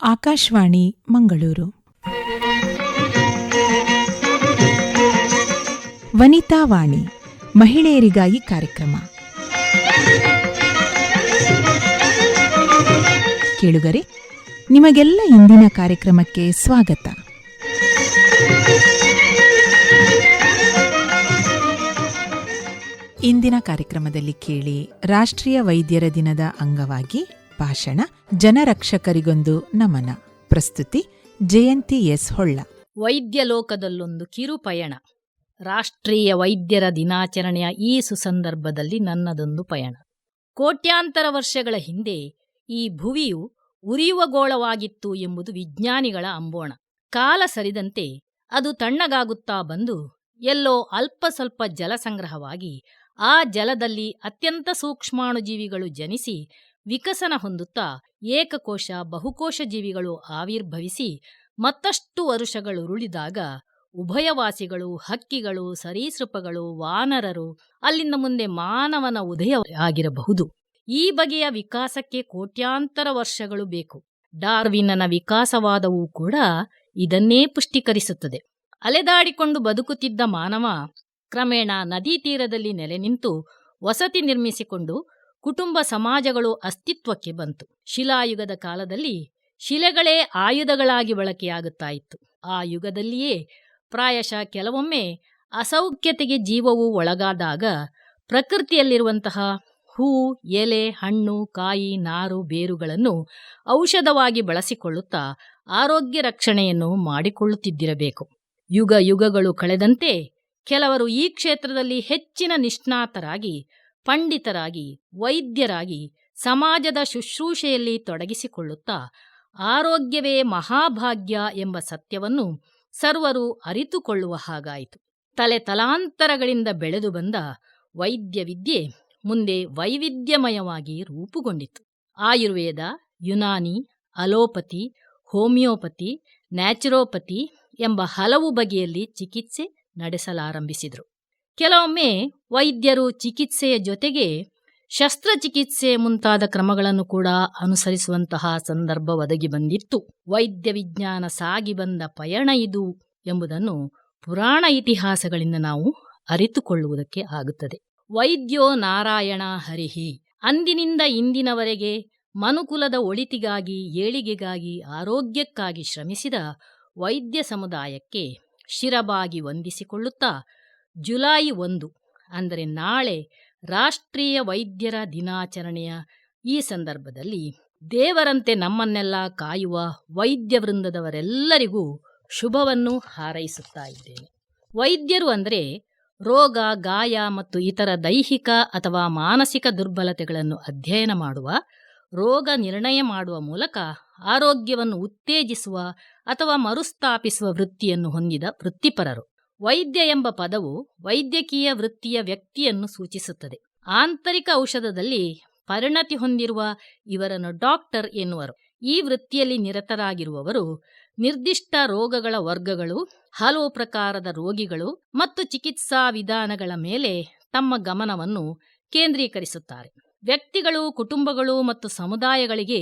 ಆಕಾಶವಾಣಿ ಮಂಗಳೂರು. ವನಿತಾ ವಾಣಿ, ಮಹಿಳೆಯರಿಗಾಗಿ ಕಾರ್ಯಕ್ರಮ. ಕೇಳುಗರೆ, ನಿಮಗೆಲ್ಲ ಇಂದಿನ ಕಾರ್ಯಕ್ರಮಕ್ಕೆ ಸ್ವಾಗತ. ಇಂದಿನ ಕಾರ್ಯಕ್ರಮದಲ್ಲಿ ಕೇಳಿ ರಾಷ್ಟ್ರೀಯ ವೈದ್ಯರ ದಿನದ ಅಂಗವಾಗಿ ಭಾಷಣ, ಜನರಕ್ಷಕರಿಗೊಂದು ನಮನ. ಪ್ರಸ್ತುತಿ ಜಯಂತಿ ಎಸ್ ಹೊಳ್ಳ. ವೈದ್ಯ ಲೋಕದಲ್ಲೊಂದು ಕಿರು ಪಯಣ. ರಾಷ್ಟ್ರೀಯ ವೈದ್ಯರ ದಿನಾಚರಣೆಯ ಈ ಸುಸಂದರ್ಭದಲ್ಲಿ ನನ್ನದೊಂದು ಪಯಣ. ಕೋಟ್ಯಾಂತರ ವರ್ಷಗಳ ಹಿಂದೆ ಈ ಭುವಿಯು ಉರಿಯುವ ಗೋಳವಾಗಿತ್ತು ಎಂಬುದು ವಿಜ್ಞಾನಿಗಳ ಅಂಬೋಣ. ಕಾಲ ಸರಿದಂತೆ ಅದು ತಣ್ಣಗಾಗುತ್ತಾ ಬಂದು ಎಲ್ಲೋ ಅಲ್ಪ ಸ್ವಲ್ಪ ಜಲ ಸಂಗ್ರಹವಾಗಿ ಆ ಜಲದಲ್ಲಿ ಅತ್ಯಂತ ಸೂಕ್ಷ್ಮಾಣುಜೀವಿಗಳು ಜನಿಸಿ ವಿಕಸನ ಹೊಂದುತ್ತಾ ಏಕಕೋಶ ಬಹುಕೋಶ ಜೀವಿಗಳು ಆವಿರ್ಭವಿಸಿ ಮತ್ತಷ್ಟು ವರುಷಗಳುರುಳಿದಾಗ ಉಭಯವಾಸಿಗಳು, ಹಕ್ಕಿಗಳು, ಸರೀಸೃಪಗಳು, ವಾನರರು, ಅಲ್ಲಿಂದ ಮುಂದೆ ಮಾನವನ ಉದಯ ಆಗಿರಬಹುದು. ಈ ಬಗೆಯ ವಿಕಾಸಕ್ಕೆ ಕೋಟ್ಯಾಂತರ ವರ್ಷಗಳು ಬೇಕು. ಡಾರ್ವಿನ್ನನ ವಿಕಾಸವಾದವೂ ಕೂಡ ಇದನ್ನೇ ಪುಷ್ಟೀಕರಿಸುತ್ತದೆ. ಅಲೆದಾಡಿಕೊಂಡು ಬದುಕುತ್ತಿದ್ದ ಮಾನವ ಕ್ರಮೇಣ ನದೀ ತೀರದಲ್ಲಿ ನೆಲೆ ನಿಂತು ವಸತಿ ನಿರ್ಮಿಸಿಕೊಂಡು ಕುಟುಂಬ ಸಮಾಜಗಳು ಅಸ್ತಿತ್ವಕ್ಕೆ ಬಂತು. ಶಿಲಾಯುಗದ ಕಾಲದಲ್ಲಿ ಶಿಲೆಗಳೇ ಆಯುಧಗಳಾಗಿ ಬಳಕೆಯಾಗುತ್ತಾ ಇತ್ತು. ಆ ಯುಗದಲ್ಲಿಯೇ ಪ್ರಾಯಶಃ ಕೆಲವೊಮ್ಮೆ ಅಸೌಖ್ಯತೆಗೆ ಜೀವವು ಒಳಗಾದಾಗ ಪ್ರಕೃತಿಯಲ್ಲಿರುವಂತಹ ಹೂ, ಎಲೆ, ಹಣ್ಣು, ಕಾಯಿ, ನಾರು, ಬೇರುಗಳನ್ನು ಔಷಧವಾಗಿ ಬಳಸಿಕೊಳ್ಳುತ್ತಾ ಆರೋಗ್ಯ ರಕ್ಷಣೆಯನ್ನು ಮಾಡಿಕೊಳ್ಳುತ್ತಿದ್ದಿರಬೇಕು. ಯುಗ ಯುಗಗಳು ಕಳೆದಂತೆ ಕೆಲವರು ಈ ಕ್ಷೇತ್ರದಲ್ಲಿ ಹೆಚ್ಚಿನ ನಿಷ್ಣಾತರಾಗಿ, ಪಂಡಿತರಾಗಿ, ವೈದ್ಯರಾಗಿ ಸಮಾಜದ ಶುಶ್ರೂಷೆಯಲ್ಲಿ ತೊಡಗಿಸಿಕೊಳ್ಳುತ್ತಾ ಆರೋಗ್ಯವೇ ಮಹಾಭಾಗ್ಯ ಎಂಬ ಸತ್ಯವನ್ನು ಸರ್ವರು ಅರಿತುಕೊಳ್ಳುವ ಹಾಗಾಯಿತು. ತಲಾಂತರಗಳಿಂದ ಬೆಳೆದು ಬಂದ ವೈದ್ಯ ವಿದ್ಯೆ ಮುಂದೆ ವೈವಿಧ್ಯಮಯವಾಗಿ ರೂಪುಗೊಂಡಿತು. Ayurveda, Unani, allopathy, homeopathy, naturopathy ಎಂಬ ಹಲವು ಬಗೆಯಲ್ಲಿ ಚಿಕಿತ್ಸೆ ನಡೆಸಲಾರಂಭಿಸಿದರು. ಕೆಲವೊಮ್ಮೆ ವೈದ್ಯರು ಚಿಕಿತ್ಸೆಯ ಜೊತೆಗೆ ಶಸ್ತ್ರಚಿಕಿತ್ಸೆ ಮುಂತಾದ ಕ್ರಮಗಳನ್ನು ಕೂಡ ಅನುಸರಿಸುವಂತಹ ಸಂದರ್ಭ ಒದಗಿ ಬಂದಿತ್ತು. ವೈದ್ಯ ವಿಜ್ಞಾನ ಸಾಗಿ ಬಂದ ಪಯಣ ಇದು ಎಂಬುದನ್ನು ಪುರಾಣ ಇತಿಹಾಸಗಳಿಂದ ನಾವು ಅರಿತುಕೊಳ್ಳುವುದಕ್ಕೆ ಆಗುತ್ತದೆ. ವೈದ್ಯೋ ನಾರಾಯಣ ಹರಿಹಿ. ಅಂದಿನಿಂದ ಇಂದಿನವರೆಗೆ ಮನುಕುಲದ ಒಳಿತಿಗಾಗಿ, ಏಳಿಗೆಗಾಗಿ, ಆರೋಗ್ಯಕ್ಕಾಗಿ ಶ್ರಮಿಸಿದ ವೈದ್ಯ ಸಮುದಾಯಕ್ಕೆ ಶಿರಬಾಗಿ ವಂದಿಸಿಕೊಳ್ಳುತ್ತಾ ಜುಲೈ 1 ಅಂದರೆ ನಾಳೆ ರಾಷ್ಟ್ರೀಯ ವೈದ್ಯರ ದಿನಾಚರಣೆಯ ಈ ಸಂದರ್ಭದಲ್ಲಿ ದೇವರಂತೆ ನಮ್ಮನ್ನೆಲ್ಲ ಕಾಯುವ ವೈದ್ಯ ವೃಂದದವರೆಲ್ಲರಿಗೂ ಶುಭವನ್ನು ಹಾರೈಸುತ್ತಾ ಇದ್ದೇನೆ. ವೈದ್ಯರು ಅಂದರೆ ರೋಗ, ಗಾಯ ಮತ್ತು ಇತರ ದೈಹಿಕ ಅಥವಾ ಮಾನಸಿಕ ದುರ್ಬಲತೆಗಳನ್ನು ಅಧ್ಯಯನ ಮಾಡುವ, ರೋಗ ನಿರ್ಣಯ ಮಾಡುವ ಮೂಲಕ ಆರೋಗ್ಯವನ್ನು ಉತ್ತೇಜಿಸುವ ಅಥವಾ ಮರುಸ್ಥಾಪಿಸುವ ವೃತ್ತಿಯನ್ನು ಹೊಂದಿದ ವೃತ್ತಿಪರರು. ವೈದ್ಯ ಎಂಬ ಪದವು ವೈದ್ಯಕೀಯ ವೃತ್ತಿಯ ವ್ಯಕ್ತಿಯನ್ನು ಸೂಚಿಸುತ್ತದೆ. ಆಂತರಿಕ ಔಷಧದಲ್ಲಿ ಪರಿಣತಿ ಹೊಂದಿರುವ ಇವರನ್ನು ಡಾಕ್ಟರ್ ಎನ್ನುವರು. ಈ ವೃತ್ತಿಯಲ್ಲಿ ನಿರತರಾಗಿರುವವರು ನಿರ್ದಿಷ್ಟ ರೋಗಗಳ ವರ್ಗಗಳು, ಹಲವು ಪ್ರಕಾರದ ರೋಗಿಗಳು ಮತ್ತು ಚಿಕಿತ್ಸಾ ವಿಧಾನಗಳ ಮೇಲೆ ತಮ್ಮ ಗಮನವನ್ನು ಕೇಂದ್ರೀಕರಿಸುತ್ತಾರೆ. ವ್ಯಕ್ತಿಗಳು, ಕುಟುಂಬಗಳು ಮತ್ತು ಸಮುದಾಯಗಳಿಗೆ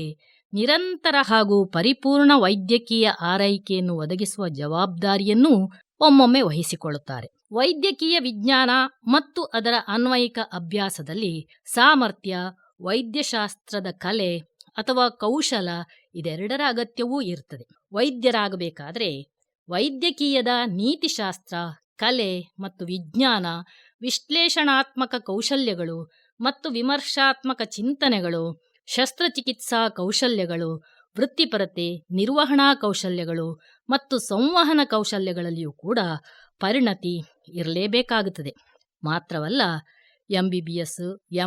ನಿರಂತರ ಹಾಗೂ ಪರಿಪೂರ್ಣ ವೈದ್ಯಕೀಯ ಆರೈಕೆಯನ್ನು ಒದಗಿಸುವ ಜವಾಬ್ದಾರಿಯನ್ನು ಒಮ್ಮೊಮ್ಮೆ ವಹಿಸಿಕೊಳ್ಳುತ್ತಾರೆ. ವೈದ್ಯಕೀಯ ವಿಜ್ಞಾನ ಮತ್ತು ಅದರ ಅನ್ವಯಿಕ ಅಭ್ಯಾಸದಲ್ಲಿ ಸಾಮರ್ಥ್ಯ, ವೈದ್ಯಶಾಸ್ತ್ರದ ಕಲೆ ಅಥವಾ ಕೌಶಲ ಇದೆರಡರ ಅಗತ್ಯವೂ ಇರುತ್ತದೆ. ವೈದ್ಯರಾಗಬೇಕಾದ್ರೆ ವೈದ್ಯಕೀಯದ ನೀತಿಶಾಸ್ತ್ರ, ಕಲೆ ಮತ್ತು ವಿಜ್ಞಾನ, ವಿಶ್ಲೇಷಣಾತ್ಮಕ ಕೌಶಲ್ಯಗಳು ಮತ್ತು ವಿಮರ್ಶಾತ್ಮಕ ಚಿಂತನೆಗಳು, ಶಸ್ತ್ರಚಿಕಿತ್ಸಾ ಕೌಶಲ್ಯಗಳು, ವೃತ್ತಿಪರತೆ, ನಿರ್ವಹಣಾ ಕೌಶಲ್ಯಗಳು ಮತ್ತು ಸಂವಹನ ಕೌಶಲ್ಯಗಳಲ್ಲಿಯೂ ಕೂಡ ಪರಿಣತಿ ಇರಲೇಬೇಕಾಗುತ್ತದೆ. ಮಾತ್ರವಲ್ಲ, MBBS,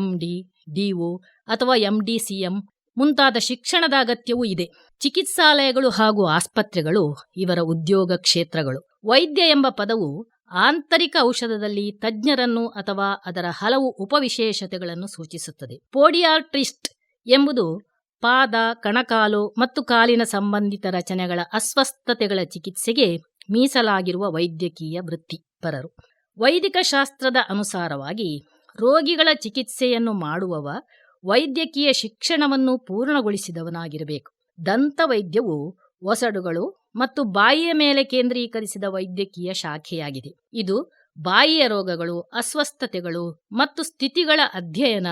MD, DO ಅಥವಾ MDCM ಮುಂತಾದ ಶಿಕ್ಷಣದ ಅಗತ್ಯವೂ ಇದೆ. ಚಿಕಿತ್ಸಾಲಯಗಳು ಹಾಗೂ ಆಸ್ಪತ್ರೆಗಳು ಇವರ ಉದ್ಯೋಗ ಕ್ಷೇತ್ರಗಳು. ವೈದ್ಯ ಎಂಬ ಪದವು ಆಂತರಿಕ ಔಷಧದಲ್ಲಿ ತಜ್ಞರನ್ನು ಅಥವಾ ಅದರ ಹಲವು ಉಪವಿಶೇಷತೆಗಳನ್ನು ಸೂಚಿಸುತ್ತದೆ. ಪೋಡಿಯಾಟ್ರಿಸ್ಟ್ ಎಂಬುದು ಪಾದ, ಕಣಕಾಲು ಮತ್ತು ಕಾಲಿನ ಸಂಬಂಧಿತ ರಚನೆಗಳ ಅಸ್ವಸ್ಥತೆಗಳ ಚಿಕಿತ್ಸೆಗೆ ಮೀಸಲಾಗಿರುವ ವೈದ್ಯಕೀಯ ವೃತ್ತಿಪರರು. ವೈದಿಕ ಶಾಸ್ತ್ರದ ಅನುಸಾರವಾಗಿ ರೋಗಿಗಳ ಚಿಕಿತ್ಸೆಯನ್ನು ಮಾಡುವವ ವೈದ್ಯಕೀಯ ಶಿಕ್ಷಣವನ್ನು ಪೂರ್ಣಗೊಳಿಸಿದವನಾಗಿರಬೇಕು. ದಂತವೈದ್ಯವು ಒಸಡುಗಳು ಮತ್ತು ಬಾಯಿಯ ಮೇಲೆ ಕೇಂದ್ರೀಕರಿಸಿದ ವೈದ್ಯಕೀಯ ಶಾಖೆಯಾಗಿದೆ. ಇದು ಬಾಯಿಯ ರೋಗಗಳು, ಅಸ್ವಸ್ಥತೆಗಳು ಮತ್ತು ಸ್ಥಿತಿಗಳ ಅಧ್ಯಯನ,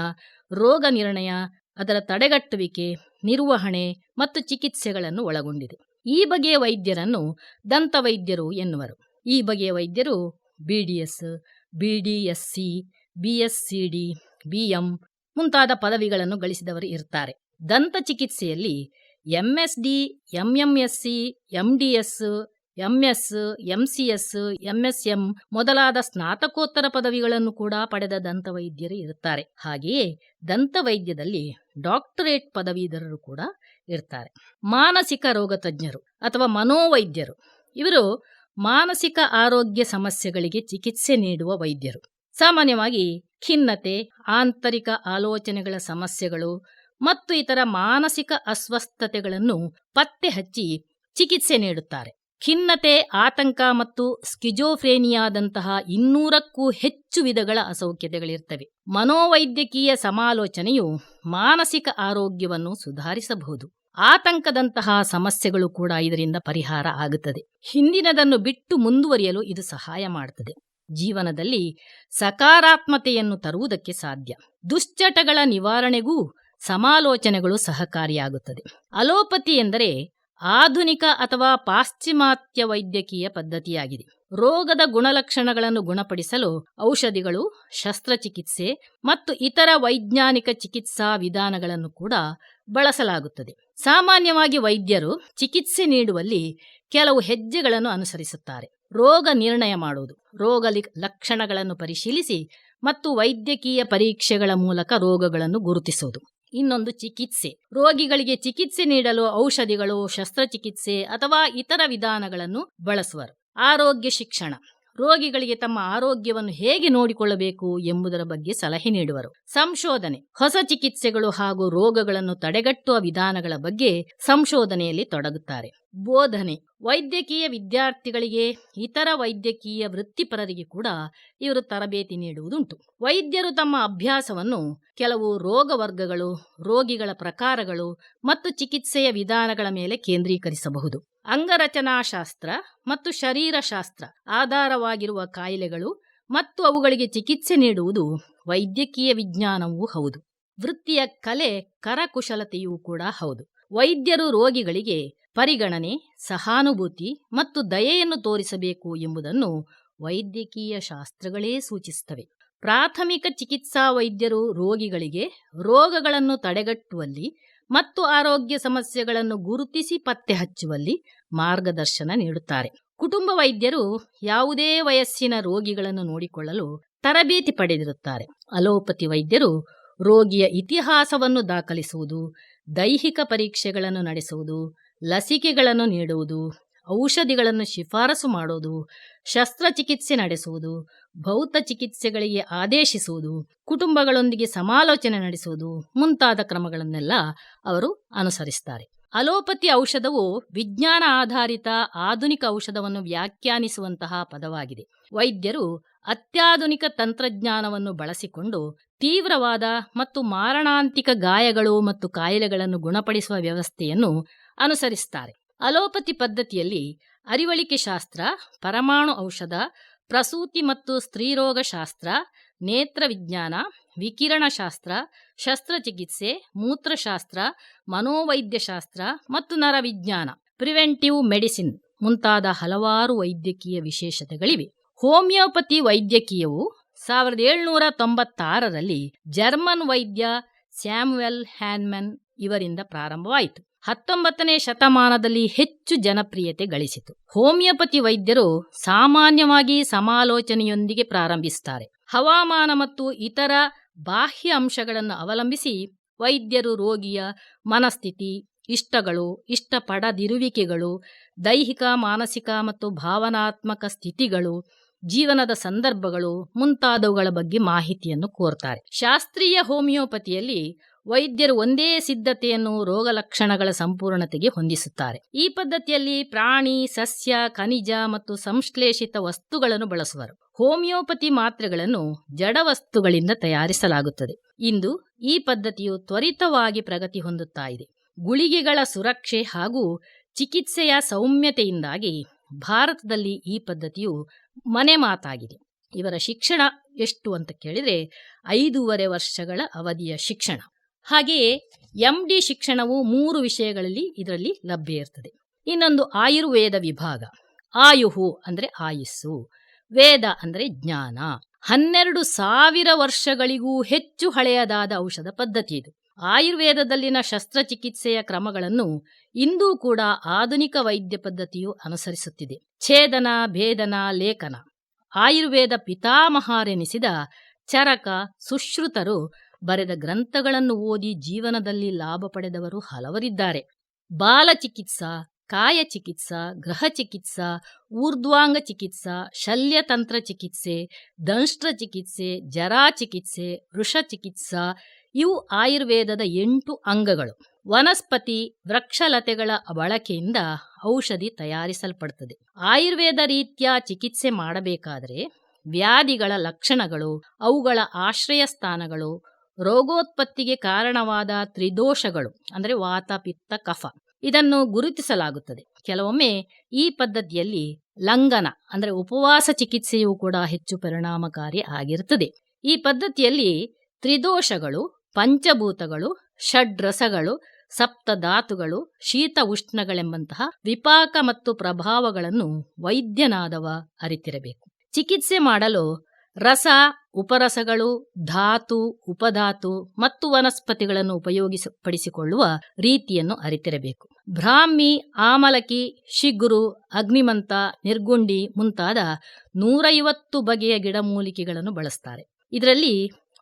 ರೋಗ ನಿರ್ಣಯ, ಅದರ ತಡೆಗಟ್ಟುವಿಕೆ, ನಿರ್ವಹಣೆ ಮತ್ತು ಚಿಕಿತ್ಸೆಗಳನ್ನು ಒಳಗೊಂಡಿದೆ. ಈ ಬಗೆಯ ವೈದ್ಯರನ್ನು ದಂತವೈದ್ಯರು ಎನ್ನುವರು. ಈ ಬಗೆಯ ವೈದ್ಯರು BDS, BDSC, BSCD, BM ಮುಂತಾದ ಪದವಿಗಳನ್ನು ಗಳಿಸಿದವರು ಇರ್ತಾರೆ. ದಂತ ಚಿಕಿತ್ಸೆಯಲ್ಲಿ MSD, MMSC, MDS, MS, MCS, MSM ಮೊದಲಾದ ಸ್ನಾತಕೋತ್ತರ ಪದವಿಗಳನ್ನು ಕೂಡ ಪಡೆದ ದಂತವೈದ್ಯರು ಇರುತ್ತಾರೆ. ಹಾಗೆಯೇ ದಂತವೈದ್ಯದಲ್ಲಿ ಡಾಕ್ಟರೇಟ್ ಪದವೀಧರರು ಕೂಡ ಇರ್ತಾರೆ. ಮಾನಸಿಕ ರೋಗ ತಜ್ಞರು ಅಥವಾ ಮನೋವೈದ್ಯರು, ಇವರು ಮಾನಸಿಕ ಆರೋಗ್ಯ ಸಮಸ್ಯೆಗಳಿಗೆ ಚಿಕಿತ್ಸೆ ನೀಡುವ ವೈದ್ಯರು. ಸಾಮಾನ್ಯವಾಗಿ ಖಿನ್ನತೆ, ಆಂತರಿಕ ಆಲೋಚನೆಗಳ ಸಮಸ್ಯೆಗಳು ಮತ್ತು ಇತರ ಮಾನಸಿಕ ಅಸ್ವಸ್ಥತೆಗಳನ್ನು ಪತ್ತೆ ಹಚ್ಚಿ ಚಿಕಿತ್ಸೆ ನೀಡುತ್ತಾರೆ. ಖಿನ್ನತೆ, ಆತಂಕ ಮತ್ತು ಸ್ಕಿಜೋಫ್ರೇನಿಯಾದಂತಹ 200ಕ್ಕೂ ಹೆಚ್ಚು ವಿಧಗಳ ಅಸೌಖ್ಯತೆಗಳಿರ್ತವೆ. ಮನೋವೈದ್ಯಕೀಯ ಸಮಾಲೋಚನೆಯು ಮಾನಸಿಕ ಆರೋಗ್ಯವನ್ನು ಸುಧಾರಿಸಬಹುದು. ಆತಂಕದಂತಹ ಸಮಸ್ಯೆಗಳು ಕೂಡ ಇದರಿಂದ ಪರಿಹಾರ ಆಗುತ್ತದೆ. ಹಿಂದಿನದನ್ನು ಬಿಟ್ಟು ಮುಂದುವರಿಯಲು ಇದು ಸಹಾಯ ಮಾಡುತ್ತದೆ. ಜೀವನದಲ್ಲಿ ಸಕಾರಾತ್ಮತೆಯನ್ನು ತರುವುದಕ್ಕೆ ಸಾಧ್ಯ. ದುಶ್ಚಟಗಳ ನಿವಾರಣೆಗೂ ಸಮಾಲೋಚನೆಗಳು ಸಹಕಾರಿಯಾಗುತ್ತದೆ. ಅಲೋಪತಿ ಎಂದರೆ ಆಧುನಿಕ ಅಥವಾ ಪಾಶ್ಚಿಮಾತ್ಯ ವೈದ್ಯಕೀಯ ಪದ್ಧತಿಯಾಗಿದೆ. ರೋಗದ ಗುಣಲಕ್ಷಣಗಳನ್ನು ಗುಣಪಡಿಸಲು ಔಷಧಿಗಳು, ಶಸ್ತ್ರಚಿಕಿತ್ಸೆ ಮತ್ತು ಇತರ ವೈಜ್ಞಾನಿಕ ಚಿಕಿತ್ಸಾ ವಿಧಾನಗಳನ್ನು ಕೂಡ ಬಳಸಲಾಗುತ್ತದೆ. ಸಾಮಾನ್ಯವಾಗಿ ವೈದ್ಯರು ಚಿಕಿತ್ಸೆ ನೀಡುವಲ್ಲಿ ಕೆಲವು ಹೆಜ್ಜೆಗಳನ್ನು ಅನುಸರಿಸುತ್ತಾರೆ. ರೋಗ ನಿರ್ಣಯ ಮಾಡುವುದು, ರೋಗ ಲಕ್ಷಣಗಳನ್ನು ಪರಿಶೀಲಿಸಿ ಮತ್ತು ವೈದ್ಯಕೀಯ ಪರೀಕ್ಷೆಗಳ ಮೂಲಕ ರೋಗಗಳನ್ನು ಗುರುತಿಸುವುದು. ಇನ್ನೊಂದು ಚಿಕಿತ್ಸೆ. ರೋಗಿಗಳಿಗೆ ಚಿಕಿತ್ಸೆ ನೀಡಲು ಔಷಧಿಗಳು, ಶಸ್ತ್ರಚಿಕಿತ್ಸೆ ಅಥವಾ ಇತರ ವಿಧಾನಗಳನ್ನು ಬಳಸುವರು. ಆರೋಗ್ಯ ಶಿಕ್ಷಣ. ರೋಗಿಗಳಿಗೆ ತಮ್ಮ ಆರೋಗ್ಯವನ್ನು ಹೇಗೆ ನೋಡಿಕೊಳ್ಳಬೇಕು ಎಂಬುದರ ಬಗ್ಗೆ ಸಲಹೆ ನೀಡುವರು. ಸಂಶೋಧನೆ. ಹೊಸ ಚಿಕಿತ್ಸೆಗಳು ಹಾಗೂ ರೋಗಗಳನ್ನು ತಡೆಗಟ್ಟುವ ವಿಧಾನಗಳ ಬಗ್ಗೆ ಸಂಶೋಧನೆಯಲ್ಲಿ ತೊಡಗುತ್ತಾರೆ. ಬೋಧನೆ. ವೈದ್ಯಕೀಯ ವಿದ್ಯಾರ್ಥಿಗಳಿಗೆ, ಇತರ ವೈದ್ಯಕೀಯ ವೃತ್ತಿಪರರಿಗೆ ಕೂಡ ಇವರು ತರಬೇತಿ ನೀಡುವುದುಂಟು. ವೈದ್ಯರು ತಮ್ಮ ಅಭ್ಯಾಸವನ್ನು ಕೆಲವು ರೋಗ ವರ್ಗಗಳು, ರೋಗಿಗಳ ಪ್ರಕಾರಗಳು ಮತ್ತು ಚಿಕಿತ್ಸೆಯ ವಿಧಾನಗಳ ಮೇಲೆ ಕೇಂದ್ರೀಕರಿಸಬಹುದು. ಅಂಗರಚನಾಶಾಸ್ತ್ರ ಮತ್ತು ಶರೀರಶಾಸ್ತ್ರ ಆಧಾರವಾಗಿರುವ ಕಾಯಿಲೆಗಳು ಮತ್ತು ಅವುಗಳಿಗೆ ಚಿಕಿತ್ಸೆ ನೀಡುವುದು ವೈದ್ಯಕೀಯ ವಿಜ್ಞಾನವೂ ಹೌದು. ವೃತ್ತಿಯ ಕಲೆ, ಕರಕುಶಲತೆಯೂ ಕೂಡ ಹೌದು. ವೈದ್ಯರು ರೋಗಿಗಳಿಗೆ ಪರಿಗಣನೆ, ಸಹಾನುಭೂತಿ ಮತ್ತು ದಯೆಯನ್ನು ತೋರಿಸಬೇಕು ಎಂಬುದನ್ನು ವೈದ್ಯಕೀಯ ಶಾಸ್ತ್ರಗಳೇ ಸೂಚಿಸುತ್ತವೆ. ಪ್ರಾಥಮಿಕ ಚಿಕಿತ್ಸಾ ವೈದ್ಯರು ರೋಗಿಗಳಿಗೆ ರೋಗಗಳನ್ನು ತಡೆಗಟ್ಟುವಲ್ಲಿ ಮತ್ತು ಆರೋಗ್ಯ ಸಮಸ್ಯೆಗಳನ್ನು ಗುರುತಿಸಿ ಪತ್ತೆ ಹಚ್ಚುವಲ್ಲಿ ಮಾರ್ಗದರ್ಶನ ನೀಡುತ್ತಾರೆ. ಕುಟುಂಬ ವೈದ್ಯರು ಯಾವುದೇ ವಯಸ್ಸಿನ ರೋಗಿಗಳನ್ನು ನೋಡಿಕೊಳ್ಳಲು ತರಬೇತಿ ಪಡೆದಿರುತ್ತಾರೆ. ಅಲೋಪತಿ ವೈದ್ಯರು ರೋಗಿಯ ಇತಿಹಾಸವನ್ನು ದಾಖಲಿಸುವುದು, ದೈಹಿಕ ಪರೀಕ್ಷೆಗಳನ್ನು ನಡೆಸುವುದು, ಲಸಿಕೆಗಳನ್ನು ನೀಡುವುದು, ಔಷಧಿಗಳನ್ನು ಶಿಫಾರಸು ಮಾಡುವುದು, ಶಸ್ತ್ರಚಿಕಿತ್ಸೆ ನಡೆಸುವುದು, ಭೌತ ಚಿಕಿತ್ಸೆಗಳಿಗೆ ಆದೇಶಿಸುವುದು, ಕುಟುಂಬಗಳೊಂದಿಗೆ ಸಮಾಲೋಚನೆ ನಡೆಸುವುದು ಮುಂತಾದ ಕ್ರಮಗಳನ್ನೆಲ್ಲ ಅವರು ಅನುಸರಿಸುತ್ತಾರೆ. ಅಲೋಪತಿ ಔಷಧವು ವಿಜ್ಞಾನ ಆಧಾರಿತ ಆಧುನಿಕ ಔಷಧವನ್ನು ವ್ಯಾಖ್ಯಾನಿಸುವಂತಹ ಪದವಾಗಿದೆ. ವೈದ್ಯರು ಅತ್ಯಾಧುನಿಕ ತಂತ್ರಜ್ಞಾನವನ್ನು ಬಳಸಿಕೊಂಡು ತೀವ್ರವಾದ ಮತ್ತು ಮಾರಣಾಂತಿಕ ಗಾಯಗಳು ಮತ್ತು ಕಾಯಿಲೆಗಳನ್ನು ಗುಣಪಡಿಸುವ ವ್ಯವಸ್ಥೆಯನ್ನು ಅನುಸರಿಸುತ್ತಾರೆ. ಅಲೋಪತಿ ಪದ್ಧತಿಯಲ್ಲಿ ಅರಿವಳಿಕೆ ಶಾಸ್ತ್ರ, ಪರಮಾಣು ಔಷಧ, ಪ್ರಸೂತಿ ಮತ್ತು ಸ್ತ್ರೀರೋಗ ಶಾಸ್ತ್ರ, ನೇತ್ರ ವಿಜ್ಞಾನ, ವಿಕಿರಣಶಾಸ್ತ್ರ, ಶಸ್ತ್ರಚಿಕಿತ್ಸೆ, ಮೂತ್ರಶಾಸ್ತ್ರ, ಮನೋವೈದ್ಯಶಾಸ್ತ್ರ ಮತ್ತು ನರವಿಜ್ಞಾನ, ಪ್ರಿವೆಂಟಿವ್ ಮೆಡಿಸಿನ್ ಮುಂತಾದ ಹಲವಾರು ವೈದ್ಯಕೀಯ ವಿಶೇಷತೆಗಳಿವೆ. ಹೋಮಿಯೋಪತಿ ವೈದ್ಯಕೀಯವು 1796ರಲ್ಲಿ ಜರ್ಮನ್ ವೈದ್ಯ ಸ್ಯಾಮುವೆಲ್ ಹ್ಯಾನ್ಮನ್ ಇವರಿಂದ ಪ್ರಾರಂಭವಾಯಿತು. 19ನೇ ಶತಮಾನದಲ್ಲಿ ಹೆಚ್ಚು ಜನಪ್ರಿಯತೆ ಗಳಿಸಿತು. ಹೋಮಿಯೋಪತಿ ವೈದ್ಯರು ಸಾಮಾನ್ಯವಾಗಿ ಸಮಾಲೋಚನೆಯೊಂದಿಗೆ ಪ್ರಾರಂಭಿಸುತ್ತಾರೆ. ಹವಾಮಾನ ಮತ್ತು ಇತರ ಬಾಹ್ಯ ಅಂಶಗಳನ್ನು ಅವಲಂಬಿಸಿ ವೈದ್ಯರು ರೋಗಿಯ ಮನಸ್ಥಿತಿ, ಇಷ್ಟಗಳು, ಇಷ್ಟಪಡದಿರುವಿಕೆಗಳು, ದೈಹಿಕ, ಮಾನಸಿಕ ಮತ್ತು ಭಾವನಾತ್ಮಕ ಸ್ಥಿತಿಗಳು, ಜೀವನದ ಸಂದರ್ಭಗಳು ಮುಂತಾದವುಗಳ ಬಗ್ಗೆ ಮಾಹಿತಿಯನ್ನು ಕೋರ್ತಾರೆ. ಶಾಸ್ತ್ರೀಯ ಹೋಮಿಯೋಪತಿಯಲ್ಲಿ ವೈದ್ಯರು ಒಂದೇ ಸಿದ್ಧತೆಯನ್ನು ರೋಗ ಲಕ್ಷಣಗಳ ಸಂಪೂರ್ಣತೆಗೆ ಹೊಂದಿಸುತ್ತಾರೆ. ಈ ಪದ್ಧತಿಯಲ್ಲಿ ಪ್ರಾಣಿ, ಸಸ್ಯ, ಖನಿಜ ಮತ್ತು ಸಂಶ್ಲೇಷಿತ ವಸ್ತುಗಳನ್ನು ಬಳಸುವರು. ಹೋಮಿಯೋಪತಿ ಮಾತ್ರೆಗಳನ್ನು ಜಡ ವಸ್ತುಗಳಿಂದ ತಯಾರಿಸಲಾಗುತ್ತದೆ. ಇಂದು ಈ ಪದ್ಧತಿಯು ತ್ವರಿತವಾಗಿ ಪ್ರಗತಿ ಹೊಂದುತ್ತಾ ಇದೆ. ಗುಳಿಗೆಗಳ ಸುರಕ್ಷೆ ಹಾಗೂ ಚಿಕಿತ್ಸೆಯ ಸೌಮ್ಯತೆಯಿಂದಾಗಿ ಭಾರತದಲ್ಲಿ ಈ ಪದ್ಧತಿಯು ಮನೆ ಮಾತಾಗಿದೆ. ಇವರ ಶಿಕ್ಷಣ ಎಷ್ಟು ಅಂತ ಕೇಳಿದರೆ 5.5 ವರ್ಷಗಳ ಅವಧಿಯ ಶಿಕ್ಷಣ. ಹಾಗೆಯೇ MD ಶಿಕ್ಷಣವು 3 ವಿಷಯಗಳಲ್ಲಿ ಇದರಲ್ಲಿ ಲಭ್ಯ ಇರ್ತದೆ. ಇನ್ನೊಂದು ಆಯುರ್ವೇದ ವಿಭಾಗ. ಆಯುಹು ಅಂದರೆ ಆಯುಸ್ಸು, ವೇದ ಅಂದರೆ ಜ್ಞಾನ. 12,000 ವರ್ಷಗಳಿಗೂ ಹೆಚ್ಚು ಹಳೆಯದಾದ ಔಷಧ ಪದ್ಧತಿ ಇದು. ಆಯುರ್ವೇದದಲ್ಲಿನ ಶಸ್ತ್ರಚಿಕಿತ್ಸೆಯ ಕ್ರಮಗಳನ್ನು ಇಂದೂ ಕೂಡ ಆಧುನಿಕ ವೈದ್ಯ ಪದ್ಧತಿಯು ಅನುಸರಿಸುತ್ತಿದೆ. ಛೇದನ, ಭೇದನ, ಲೇಖನ. ಆಯುರ್ವೇದ ಪಿತಾಮಹರೆನಿಸಿದ ಚರಕ, ಸುಶ್ರುತರು ಬರೆದ ಗ್ರಂಥಗಳನ್ನು ಓದಿ ಜೀವನದಲ್ಲಿ ಲಾಭ ಪಡೆದವರು ಹಲವರಿದ್ದಾರೆ. ಬಾಲ ಚಿಕಿತ್ಸಾ, ಕಾಯ ಚಿಕಿತ್ಸಾ, ಗೃಹ ಚಿಕಿತ್ಸಾ, ಊರ್ಧ್ವಾಂಗ ಚಿಕಿತ್ಸಾ, ಶಲ್ಯತಂತ್ರ ಚಿಕಿತ್ಸೆ, ದಂಷ್ಟ್ರ ಚಿಕಿತ್ಸೆ, ಜರಾ ಚಿಕಿತ್ಸೆ, ವೃಷ ಚಿಕಿತ್ಸಾ ಇವು ಆಯುರ್ವೇದದ 8 ಅಂಗಗಳು. ವನಸ್ಪತಿ ವೃಕ್ಷಲತೆಗಳ ಬಳಕೆಯಿಂದ ಔಷಧಿ ತಯಾರಿಸಲ್ಪಡುತ್ತದೆ. ಆಯುರ್ವೇದ ರೀತಿಯ ಚಿಕಿತ್ಸೆ ಮಾಡಬೇಕಾದರೆ ವ್ಯಾಧಿಗಳ ಲಕ್ಷಣಗಳು, ಅವುಗಳ ಆಶ್ರಯ ಸ್ಥಾನಗಳು, ರೋಗೋತ್ಪತ್ತಿಗೆ ಕಾರಣವಾದ ತ್ರಿದೋಷಗಳು ಅಂದರೆ ವಾತ, ಪಿತ್ತ, ಕಫ ಇದನ್ನು ಗುರುತಿಸಲಾಗುತ್ತದೆ. ಕೆಲವೊಮ್ಮೆ ಈ ಪದ್ಧತಿಯಲ್ಲಿ ಲಂಘನ ಅಂದರೆ ಉಪವಾಸ ಚಿಕಿತ್ಸೆಯೂ ಕೂಡ ಹೆಚ್ಚು ಪರಿಣಾಮಕಾರಿ ಆಗಿರುತ್ತದೆ. ಈ ಪದ್ಧತಿಯಲ್ಲಿ ತ್ರಿದೋಷಗಳು, ಪಂಚಭೂತಗಳು, ಷಡ್ರಸಗಳು, ಸಪ್ತಧಾತುಗಳು, ಶೀತ ಉಷ್ಣಗಳೆಂಬಂತಹ ವಿಪಾಕ ಮತ್ತು ಪ್ರಭಾವಗಳನ್ನು ವೈದ್ಯನಾದವ ಅರಿತಿರಬೇಕು. ಚಿಕಿತ್ಸೆ ಮಾಡಲು ರಸ, ಉಪರಸಗಳು, ಧಾತು, ಉಪಧಾತು ಮತ್ತು ವನಸ್ಪತಿಗಳನ್ನು ಉಪಯೋಗಿಸಪಡಿಸಿಕೊಳ್ಳುವ ರೀತಿಯನ್ನು ಅರಿತಿರಬೇಕು. ಬ್ರಾಹ್ಮಿ, ಆಮಲಕಿ, ಶಿಗುರು, ಅಗ್ನಿಮಂತ, ನಿರ್ಗುಂಡಿ ಮುಂತಾದ 150 ಬಗೆಯ ಗಿಡಮೂಲಿಕೆಗಳನ್ನು ಬಳಸ್ತಾರೆ. ಇದರಲ್ಲಿ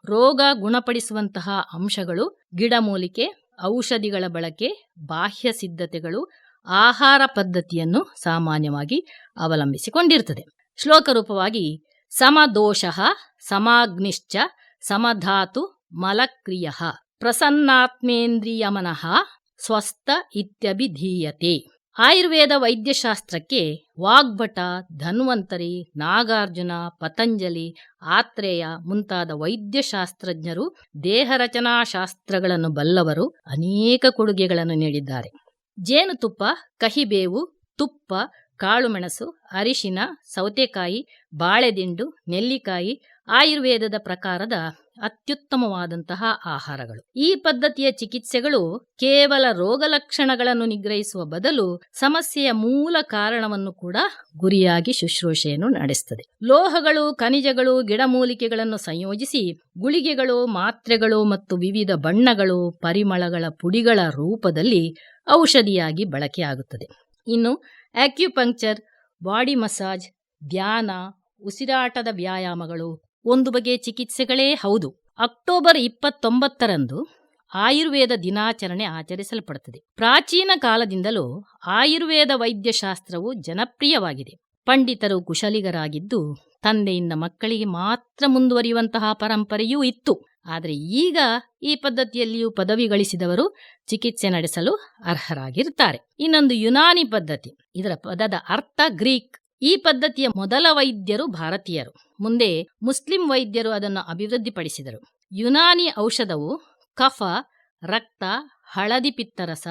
ರೋಗ ಗುಣಪಡಿಸುವಂತಹ ಅಂಶಗಳು, ಗಿಡಮೂಲಿಕೆ, ಔಷಧಿಗಳ ಬಳಕೆ, ಬಾಹ್ಯ ಸಿದ್ಧತೆಗಳು, ಆಹಾರ ಪದ್ಧತಿಯನ್ನು ಸಾಮಾನ್ಯವಾಗಿ ಅವಲಂಬಿಸಿಕೊಂಡಿರುತ್ತದೆ. ಶ್ಲೋಕ ರೂಪವಾಗಿ ಸಮದೋಷಃ ಸಮಾಗ್ನಿಶ್ಚ ಸಮಧಾತು ಮಲಕ್ರಿಯಃ ಪ್ರಸನ್ನಾತ್ಮೇಂದ್ರಿಯಮನಃ ಸ್ವಸ್ಥ ಇತ್ಯಭಿಧೀಯತೆ. ಆಯುರ್ವೇದ ವೈದ್ಯಶಾಸ್ತ್ರಕ್ಕೆ ವಾಗ್ಭಟ, ಧನ್ವಂತರಿ, ನಾಗಾರ್ಜುನ, ಪತಂಜಲಿ, ಆತ್ರೇಯ ಮುಂತಾದ ವೈದ್ಯಶಾಸ್ತ್ರಜ್ಞರು, ದೇಹರಚನಾಶಾಸ್ತ್ರಗಳನ್ನು ಬಲ್ಲವರು ಅನೇಕ ಕೊಡುಗೆಗಳನ್ನು ನೀಡಿದ್ದಾರೆ. ಜೇನುತುಪ್ಪ, ಕಹಿಬೇವು, ತುಪ್ಪ, ಕಾಳುಮೆಣಸು, ಅರಿಶಿನ, ಸೌತೆಕಾಯಿ, ಬಾಳೆದಿಂಡು, ನೆಲ್ಲಿಕಾಯಿ ಆಯುರ್ವೇದದ ಪ್ರಕಾರದ ಅತ್ಯುತ್ತಮವಾದಂತಹ ಆಹಾರಗಳು. ಈ ಪದ್ಧತಿಯ ಚಿಕಿತ್ಸೆಗಳು ಕೇವಲ ರೋಗಲಕ್ಷಣಗಳನ್ನು ನಿಗ್ರಹಿಸುವ ಬದಲು ಸಮಸ್ಯೆಯ ಮೂಲ ಕಾರಣವನ್ನು ಕೂಡ ಗುರಿಯಾಗಿ ಶುಶ್ರೂಷೆಯನ್ನು ನಡೆಸುತ್ತದೆ. ಲೋಹಗಳು, ಖನಿಜಗಳು, ಗಿಡಮೂಲಿಕೆಗಳನ್ನು ಸಂಯೋಜಿಸಿ ಗುಳಿಗೆಗಳು, ಮಾತ್ರೆಗಳು ಮತ್ತು ವಿವಿಧ ಬಣ್ಣಗಳು, ಪರಿಮಳಗಳ ಪುಡಿಗಳ ರೂಪದಲ್ಲಿ ಔಷಧಿಯಾಗಿ ಬಳಕೆಯಾಗುತ್ತದೆ. ಇನ್ನು ಆಕ್ಯುಪಂಕ್ಚರ್, ಬಾಡಿ ಮಸಾಜ್, ಧ್ಯಾನ, ಉಸಿರಾಟದ ವ್ಯಾಯಾಮಗಳು ಒಂದು ಬಗೆಯ ಚಿಕಿತ್ಸೆಗಳೇ ಹೌದು. ಅಕ್ಟೋಬರ್ 29ರಂದು ಆಯುರ್ವೇದ ದಿನಾಚರಣೆ ಆಚರಿಸಲ್ಪಡುತ್ತದೆ. ಪ್ರಾಚೀನ ಕಾಲದಿಂದಲೂ ಆಯುರ್ವೇದ ವೈದ್ಯಶಾಸ್ತ್ರವು ಜನಪ್ರಿಯವಾಗಿದೆ. ಪಂಡಿತರು ಕುಶಲಿಗರಾಗಿದ್ದು ತಂದೆಯಿಂದ ಮಕ್ಕಳಿಗೆ ಮಾತ್ರ ಮುಂದುವರಿಯುವಂತಹ ಪರಂಪರೆಯೂ ಇತ್ತು. ಆದರೆ ಈಗ ಈ ಪದ್ಧತಿಯಲ್ಲಿಯೂ ಪದವಿ ಗಳಿಸಿದವರು ಚಿಕಿತ್ಸೆ ನಡೆಸಲು ಅರ್ಹರಾಗಿರುತ್ತಾರೆ. ಇನ್ನೊಂದು ಯುನಾನಿ ಪದ್ಧತಿ. ಇದರ ಪದದ ಅರ್ಥ ಗ್ರೀಕ್. ಈ ಪದ್ಧತಿಯ ಮೊದಲ ವೈದ್ಯರು ಭಾರತೀಯರು. ಮುಂದೆ ಮುಸ್ಲಿಂ ವೈದ್ಯರು ಅದನ್ನು ಅಭಿವೃದ್ಧಿಪಡಿಸಿದರು. ಯುನಾನಿ ಔಷಧವು ಕಫ, ರಕ್ತ, ಹಳದಿ ಪಿತ್ತರಸ,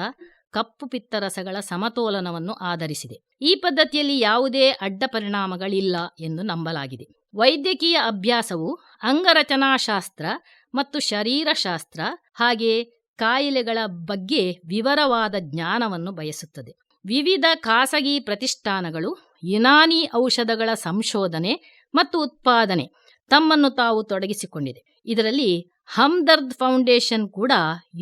ಕಪ್ಪು ಪಿತ್ತರಸಗಳ ಸಮತೋಲನವನ್ನು ಆಧರಿಸಿದೆ. ಈ ಪದ್ಧತಿಯಲ್ಲಿ ಯಾವುದೇ ಅಡ್ಡ ಪರಿಣಾಮಗಳಿಲ್ಲ ಎಂದು ನಂಬಲಾಗಿದೆ. ವೈದ್ಯಕೀಯ ಅಭ್ಯಾಸವು ಅಂಗರಚನಾಶಾಸ್ತ್ರ ಮತ್ತು ಶರೀರಶಾಸ್ತ್ರ ಹಾಗೆ ಕಾಯಿಲೆಗಳ ಬಗ್ಗೆ ವಿವರವಾದ ಜ್ಞಾನವನ್ನು ಬಯಸುತ್ತದೆ. ವಿವಿಧ ಖಾಸಗಿ ಪ್ರತಿಷ್ಠಾನಗಳು ಯುನಾನಿ ಔಷಧಗಳ ಸಂಶೋಧನೆ ಮತ್ತು ಉತ್ಪಾದನೆ ತಮ್ಮನ್ನು ತಾವು ತೊಡಗಿಸಿಕೊಂಡಿದೆ. ಇದರಲ್ಲಿ ಹಮ್ದರ್ದ್ ಫೌಂಡೇಶನ್ ಕೂಡ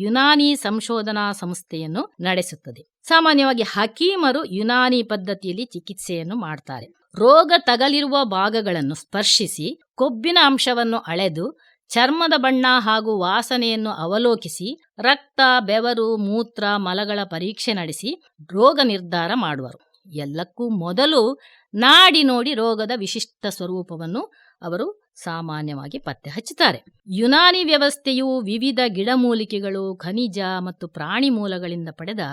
ಯುನಾನಿ ಸಂಶೋಧನಾ ಸಂಸ್ಥೆಯನ್ನು ನಡೆಸುತ್ತದೆ. ಸಾಮಾನ್ಯವಾಗಿ ಹಕೀಮರು ಯುನಾನಿ ಪದ್ಧತಿಯಲ್ಲಿ ಚಿಕಿತ್ಸೆಯನ್ನು ಮಾಡ್ತಾರೆ. ರೋಗ ತಗಲಿರುವ ಭಾಗಗಳನ್ನು ಸ್ಪರ್ಶಿಸಿ ಕೊಬ್ಬಿನ ಅಂಶವನ್ನು ಅಳೆದು ಚರ್ಮದ ಬಣ್ಣ ಹಾಗೂ ವಾಸನೆಯನ್ನು ಅವಲೋಕಿಸಿ ರಕ್ತ, ಬೆವರು, ಮೂತ್ರ, ಮಲಗಳ ಪರೀಕ್ಷೆ ನಡೆಸಿ ರೋಗ ನಿರ್ಧಾರ ಮಾಡುವರು. ಎಲ್ಲಕ್ಕೂ ಮೊದಲು ನಾಡಿ ನೋಡಿ ರೋಗದ ವಿಶಿಷ್ಟ ಸ್ವರೂಪವನ್ನು ಅವರು ಸಾಮಾನ್ಯವಾಗಿ ಪತ್ತೆ ಹಚ್ಚುತ್ತಾರೆ. ಯುನಾನಿ ವ್ಯವಸ್ಥೆಯು ವಿವಿಧ ಗಿಡಮೂಲಿಕೆಗಳು, ಖನಿಜ ಮತ್ತು ಪ್ರಾಣಿ ಮೂಲಗಳಿಂದ ಪಡೆದ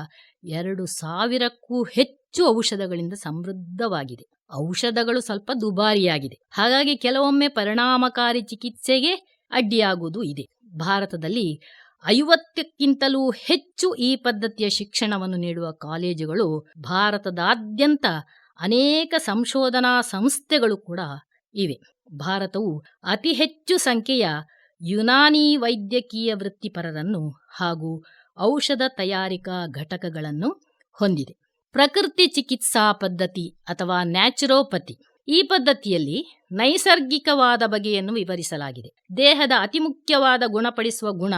2,000ಕ್ಕೂ ಹೆಚ್ಚು ಔಷಧಗಳಿಂದ ಸಮೃದ್ಧವಾಗಿದೆ. ಔಷಧಗಳು ಸ್ವಲ್ಪ ದುಬಾರಿಯಾಗಿದೆ. ಹಾಗಾಗಿ ಕೆಲವೊಮ್ಮೆ ಪರಿಣಾಮಕಾರಿ ಚಿಕಿತ್ಸೆಗೆ ಅಡ್ಡಿಯಾಗುವುದು ಇದೆ. ಭಾರತದಲ್ಲಿ 50ಕ್ಕಿಂತಲೂ ಹೆಚ್ಚು ಈ ಪದ್ಧತಿಯ ಶಿಕ್ಷಣವನ್ನು ನೀಡುವ ಕಾಲೇಜುಗಳು ಭಾರತದಾದ್ಯಂತ ಅನೇಕ ಸಂಶೋಧನಾ ಸಂಸ್ಥೆಗಳು ಕೂಡ ಇವೆ. ಭಾರತವು ಅತಿ ಹೆಚ್ಚು ಸಂಖ್ಯೆಯ ಯುನಾನಿ ವೈದ್ಯಕೀಯ ವೃತ್ತಿಪರರನ್ನು ಹಾಗೂ ಔಷಧ ತಯಾರಿಕಾ ಘಟಕಗಳನ್ನು ಹೊಂದಿದೆ. ಪ್ರಕೃತಿ ಚಿಕಿತ್ಸಾ ಪದ್ಧತಿ ಅಥವಾ ನ್ಯಾಚುರೋಪತಿ, ಈ ಪದ್ಧತಿಯಲ್ಲಿ ನೈಸರ್ಗಿಕವಾದ ಬಗೆಯನ್ನು ವಿವರಿಸಲಾಗಿದೆ. ದೇಹದ ಅತಿ ಮುಖ್ಯವಾದ ಗುಣಪಡಿಸುವ ಗುಣ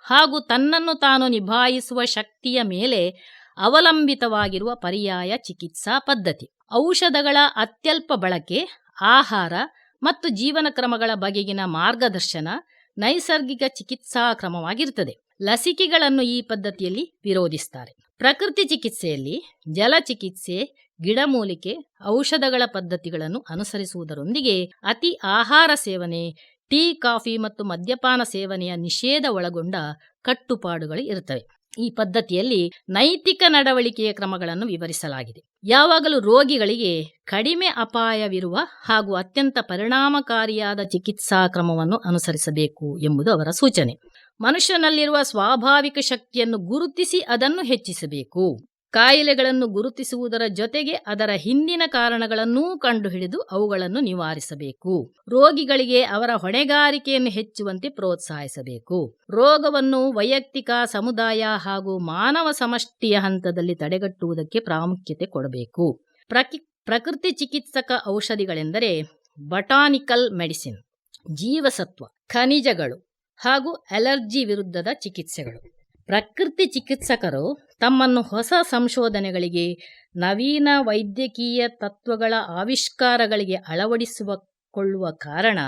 ಹಾಗೂ ತನ್ನನ್ನು ತಾನು ನಿಭಾಯಿಸುವ ಶಕ್ತಿಯ ಮೇಲೆ ಅವಲಂಬಿತವಾಗಿರುವ ಪರ್ಯಾಯ ಚಿಕಿತ್ಸಾ ಪದ್ಧತಿ. ಔಷಧಗಳ ಅತ್ಯಲ್ಪ ಬಳಕೆ, ಆಹಾರ ಮತ್ತು ಜೀವನ ಕ್ರಮಗಳ ಬಗೆಗಿನ ಮಾರ್ಗದರ್ಶನ ನೈಸರ್ಗಿಕ ಚಿಕಿತ್ಸಾ ಕ್ರಮವಾಗಿರುತ್ತದೆ. ಲಸಿಕೆಗಳನ್ನು ಈ ಪದ್ಧತಿಯಲ್ಲಿ ವಿರೋಧಿಸುತ್ತಾರೆ. ಪ್ರಕೃತಿ ಚಿಕಿತ್ಸೆಯಲ್ಲಿ ಜಲಚಿಕಿತ್ಸೆ, ಗಿಡಮೂಲಿಕೆ, ಔಷಧಗಳ ಪದ್ಧತಿಗಳನ್ನು ಅನುಸರಿಸುವುದರೊಂದಿಗೆ ಅತಿ ಆಹಾರ ಸೇವನೆ, ಟೀ, ಕಾಫಿ ಮತ್ತು ಮದ್ಯಪಾನ ಸೇವನೆಯ ನಿಷೇಧ ಒಳಗೊಂಡ ಕಟ್ಟುಪಾಡುಗಳು ಇರುತ್ತವೆ. ಈ ಪದ್ಧತಿಯಲ್ಲಿ ನೈತಿಕ ನಡವಳಿಕೆಯ ಕ್ರಮಗಳನ್ನು ವಿವರಿಸಲಾಗಿದೆ. ಯಾವಾಗಲೂ ರೋಗಿಗಳಿಗೆ ಕಡಿಮೆ ಅಪಾಯವಿರುವ ಹಾಗೂ ಅತ್ಯಂತ ಪರಿಣಾಮಕಾರಿಯಾದ ಚಿಕಿತ್ಸಾ ಕ್ರಮವನ್ನು ಅನುಸರಿಸಬೇಕು ಎಂಬುದು ಅವರ ಸೂಚನೆ. ಮನುಷ್ಯನಲ್ಲಿರುವ ಸ್ವಾಭಾವಿಕ ಶಕ್ತಿಯನ್ನು ಗುರುತಿಸಿ ಅದನ್ನು ಹೆಚ್ಚಿಸಬೇಕು. ಕಾಯಿಲೆಗಳನ್ನು ಗುರುತಿಸುವುದರ ಜೊತೆಗೆ ಅದರ ಹಿಂದಿನ ಕಾರಣಗಳನ್ನೂ ಕಂಡುಹಿಡಿದು ಅವುಗಳನ್ನು ನಿವಾರಿಸಬೇಕು. ರೋಗಿಗಳಿಗೆ ಅವರ ಹೊಣೆಗಾರಿಕೆಯನ್ನು ಹೆಚ್ಚುವಂತೆ ಪ್ರೋತ್ಸಾಹಿಸಬೇಕು. ರೋಗವನ್ನು ವೈಯಕ್ತಿಕ, ಸಮುದಾಯ ಹಾಗೂ ಮಾನವ ಸಮಷ್ಟಿಯ ಹಂತದಲ್ಲಿ ತಡೆಗಟ್ಟುವುದಕ್ಕೆ ಪ್ರಾಮುಖ್ಯತೆ ಕೊಡಬೇಕು. ಪ್ರಕೃತಿ ಚಿಕಿತ್ಸಕ ಔಷಧಿಗಳೆಂದರೆ ಬಟಾನಿಕಲ್ ಮೆಡಿಸಿನ್, ಜೀವಸತ್ವ, ಖನಿಜಗಳು ಹಾಗೂ ಅಲರ್ಜಿ ವಿರುದ್ಧದ ಚಿಕಿತ್ಸೆಗಳು. ಪ್ರಕೃತಿ ಚಿಕಿತ್ಸಕರು ತಮ್ಮನ್ನು ಹೊಸ ಸಂಶೋಧನೆಗಳಿಗೆ, ನವೀನ ವೈದ್ಯಕೀಯ ತತ್ವಗಳ ಆವಿಷ್ಕಾರಗಳಿಗೆ ಅಳವಡಿಸಿಕೊಳ್ಳುವ ಕಾರಣ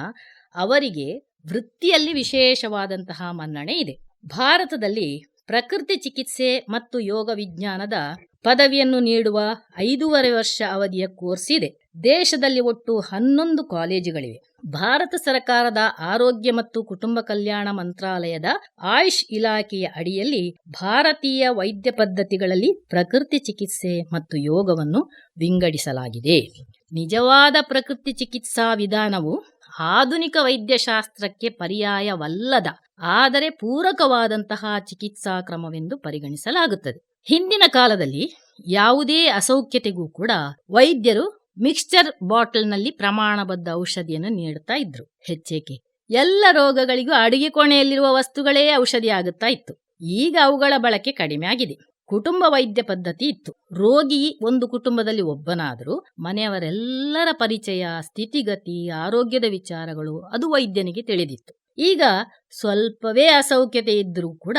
ಅವರಿಗೆ ವೃತ್ತಿಯಲ್ಲಿ ವಿಶೇಷವಾದಂತಹ ಮನ್ನಣೆ ಇದೆ. ಭಾರತದಲ್ಲಿ ಪ್ರಕೃತಿ ಚಿಕಿತ್ಸೆ ಮತ್ತು ಯೋಗ ವಿಜ್ಞಾನದ ಪದವಿಯನ್ನು ನೀಡುವ 5.5 ವರ್ಷ ಅವಧಿಯ ಕೋರ್ಸ್ ಇದೆ. ದೇಶದಲ್ಲಿ ಒಟ್ಟು 11 ಕಾಲೇಜುಗಳಿವೆ. ಭಾರತ ಸರ್ಕಾರದ ಆರೋಗ್ಯ ಮತ್ತು ಕುಟುಂಬ ಕಲ್ಯಾಣ ಮಂತ್ರಾಲಯದ ಆಯುಷ್ ಇಲಾಖೆಯ ಅಡಿಯಲ್ಲಿ ಭಾರತೀಯ ವೈದ್ಯ ಪದ್ಧತಿಗಳಲ್ಲಿ ಪ್ರಕೃತಿ ಚಿಕಿತ್ಸೆ ಮತ್ತು ಯೋಗವನ್ನು ವಿಂಗಡಿಸಲಾಗಿದೆ. ನಿಜವಾದ ಪ್ರಕೃತಿ ಚಿಕಿತ್ಸಾ ವಿಧಾನವು ಆಧುನಿಕ ವೈದ್ಯಶಾಸ್ತ್ರಕ್ಕೆ ಪರ್ಯಾಯವಲ್ಲದ, ಆದರೆ ಪೂರಕವಾದಂತಹ ಚಿಕಿತ್ಸಾ ಕ್ರಮವೆಂದು ಪರಿಗಣಿಸಲಾಗುತ್ತದೆ. ಹಿಂದಿನ ಕಾಲದಲ್ಲಿ ಯಾವುದೇ ಅಸೌಖ್ಯತೆಗೂ ಕೂಡ ವೈದ್ಯರು ಮಿಕ್ಸ್ಚರ್ ಬಾಟಲ್ನಲ್ಲಿ ಪ್ರಮಾಣಬದ್ಧ ಔಷಧಿಯನ್ನು ನೀಡುತ್ತಾ ಇದ್ರು. ಹೆಚ್ಚೇಕೆ ಎಲ್ಲ ರೋಗಗಳಿಗೂ ಅಡುಗೆ ಕೋಣೆಯಲ್ಲಿರುವ ವಸ್ತುಗಳೇ ಔಷಧಿ ಆಗುತ್ತಾ ಇತ್ತು. ಈಗ ಅವುಗಳ ಬಳಕೆ ಕಡಿಮೆ ಆಗಿದೆ. ಕುಟುಂಬ ವೈದ್ಯ ಪದ್ಧತಿ ಇತ್ತು. ರೋಗಿ ಒಂದು ಕುಟುಂಬದಲ್ಲಿ ಒಬ್ಬನಾದರೂ ಮನೆಯವರೆಲ್ಲರ ಪರಿಚಯ, ಸ್ಥಿತಿಗತಿ, ಆರೋಗ್ಯದ ವಿಚಾರಗಳು ಅದು ವೈದ್ಯನಿಗೆ ತಿಳಿದಿತ್ತು. ಈಗ ಸ್ವಲ್ಪವೇ ಅಸೌಖ್ಯತೆ ಇದ್ದರೂ ಕೂಡ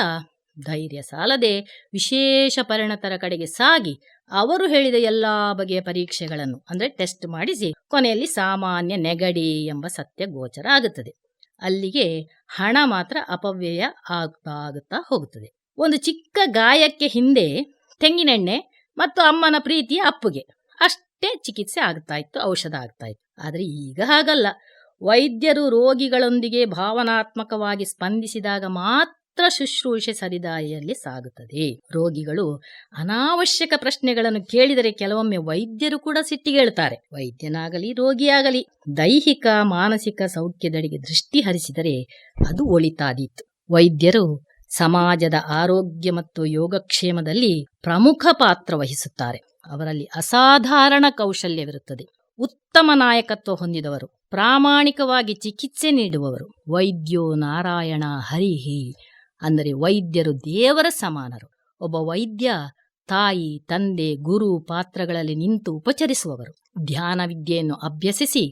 ಧೈರ್ಯ ಸಾಲದೆ ವಿಶೇಷ ಪರಿಣತರ ಕಡೆಗೆ ಸಾಗಿ ಅವರು ಹೇಳಿದ ಎಲ್ಲಾ ಬಗೆಯ ಪರೀಕ್ಷೆಗಳನ್ನು ಅಂದರೆ ಟೆಸ್ಟ್ ಮಾಡಿಸಿ ಕೊನೆಯಲ್ಲಿ ಸಾಮಾನ್ಯ ನೆಗಡಿ ಎಂಬ ಸತ್ಯ ಗೋಚರ ಆಗುತ್ತದೆ. ಅಲ್ಲಿಗೆ ಹಣ ಮಾತ್ರ ಅಪವ್ಯಯ ಆಗುತ್ತಾ ಹೋಗುತ್ತದೆ. ಒಂದು ಚಿಕ್ಕ ಗಾಯಕ್ಕೆ ಹಿಂದೆ ತೆಂಗಿನೆಣ್ಣೆ ಮತ್ತು ಅಮ್ಮನ ಪ್ರೀತಿಯ ಅಪ್ಪುಗೆ ಅಷ್ಟೇ ಚಿಕಿತ್ಸೆ ಆಗ್ತಾ ಇತ್ತು, ಔಷಧ ಆಗ್ತಾ ಇತ್ತು. ಆದರೆ ಈಗ ಹಾಗಲ್ಲ. ವೈದ್ಯರು ರೋಗಿಗಳೊಂದಿಗೆ ಭಾವನಾತ್ಮಕವಾಗಿ ಸ್ಪಂದಿಸಿದಾಗ ಮಾತ್ರ ಶುಶ್ರೂಷೆ ಸರಿದಾರಿಯಲ್ಲಿ ಸಾಗುತ್ತದೆ. ರೋಗಿಗಳು ಅನಾವಶ್ಯಕ ಪ್ರಶ್ನೆಗಳನ್ನು ಕೇಳಿದರೆ ಕೆಲವೊಮ್ಮೆ ವೈದ್ಯರು ಕೂಡ ಸಿಟ್ಟಿಗೇಳುತ್ತಾರೆ. ವೈದ್ಯನಾಗಲಿ ರೋಗಿಯಾಗಲಿ ದೈಹಿಕ ಮಾನಸಿಕ ಸೌಖ್ಯದೆಡೆಗೆ ದೃಷ್ಟಿ ಹರಿಸಿದರೆ ಅದು ಒಳಿತಾದೀತು. ವೈದ್ಯರು ಸಮಾಜದ ಆರೋಗ್ಯ ಮತ್ತು ಯೋಗಕ್ಷೇಮದಲ್ಲಿ ಪ್ರಮುಖ ಪಾತ್ರ ವಹಿಸುತ್ತಾರೆ. ಅವರಲ್ಲಿ ಅಸಾಧಾರಣ ಕೌಶಲ್ಯವಿರುತ್ತದೆ. ಉತ್ತಮ ನಾಯಕತ್ವ ಹೊಂದಿದವರು, ಪ್ರಾಮಾಣಿಕವಾಗಿ ಚಿಕಿತ್ಸೆ ನೀಡುವವರು. ವೈದ್ಯೋ ನಾರಾಯಣ ಹರಿಹಿ, ಅಂದರೆ ವೈದ್ಯರು ದೇವರ ಸಮಾನರು. ಒಬ್ಬ ವೈದ್ಯ ತಾಯಿ, ತಂದೆ, ಗುರು ಪಾತ್ರಗಳಲ್ಲಿ ನಿಂತು ಉಪಚರಿಸುವವರು. ಧ್ಯಾನ ವಿದ್ಯೆಯನ್ನು ಅಭ್ಯಸಿಸಿ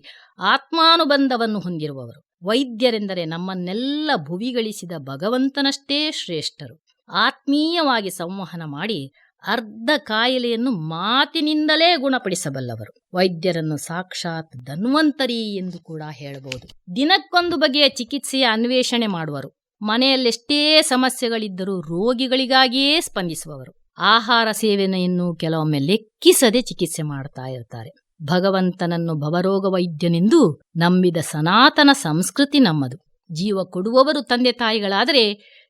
ಆತ್ಮಾನುಬಂಧವನ್ನು ಹೊಂದಿರುವವರು. ವೈದ್ಯರೆಂದರೆ ನಮ್ಮನ್ನೆಲ್ಲ ಭುವಿಗಳಿಸಿದ ಭಗವಂತನಷ್ಟೇ ಶ್ರೇಷ್ಠರು. ಆತ್ಮೀಯವಾಗಿ ಸಂವಹನ ಮಾಡಿ ಅರ್ಧ ಕಾಯಿಲೆಯನ್ನು ಮಾತಿನಿಂದಲೇ ಗುಣಪಡಿಸಬಲ್ಲವರು. ವೈದ್ಯರನ್ನು ಸಾಕ್ಷಾತ್ ಧನ್ವಂತರಿ ಎಂದು ಕೂಡ ಹೇಳಬಹುದು. ದಿನಕ್ಕೊಂದು ಬಗೆಯ ಚಿಕಿತ್ಸೆಯ ಅನ್ವೇಷಣೆ ಮಾಡುವರು. ಮನೆಯಲ್ಲೆಷ್ಟೇ ಸಮಸ್ಯೆಗಳಿದ್ದರೂ ರೋಗಿಗಳಿಗಾಗಿಯೇ ಸ್ಪಂದಿಸುವವರು. ಆಹಾರ ಸೇವನೆಯನ್ನು ಕೆಲವೊಮ್ಮೆ ಲೆಕ್ಕಿಸದೆ ಚಿಕಿತ್ಸೆ ಮಾಡ್ತಾ ಇರ್ತಾರೆ. ಭಗವಂತನನ್ನು ಭವರೋಗ ವೈದ್ಯನೆಂದು ನಂಬಿದ ಸನಾತನ ಸಂಸ್ಕೃತಿ ನಮ್ಮದು. ಜೀವ ಕೊಡುವವರು ತಂದೆ ತಾಯಿಗಳಾದರೆ